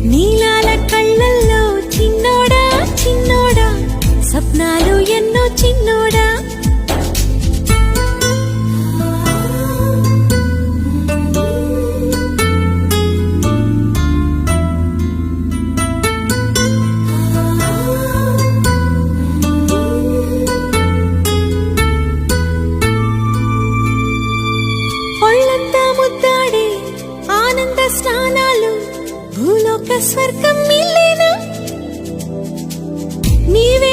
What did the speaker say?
నీలాల కళ్ళల్లో చిన్నోడా చిన్నోడా సప్నాలు ఎన్నో చిన్నోడా ఒళ్ళంతా ముద్దాడే ఆనంద స్నానాలు భూలోక స్వర్గం మిల్లేనా నీవే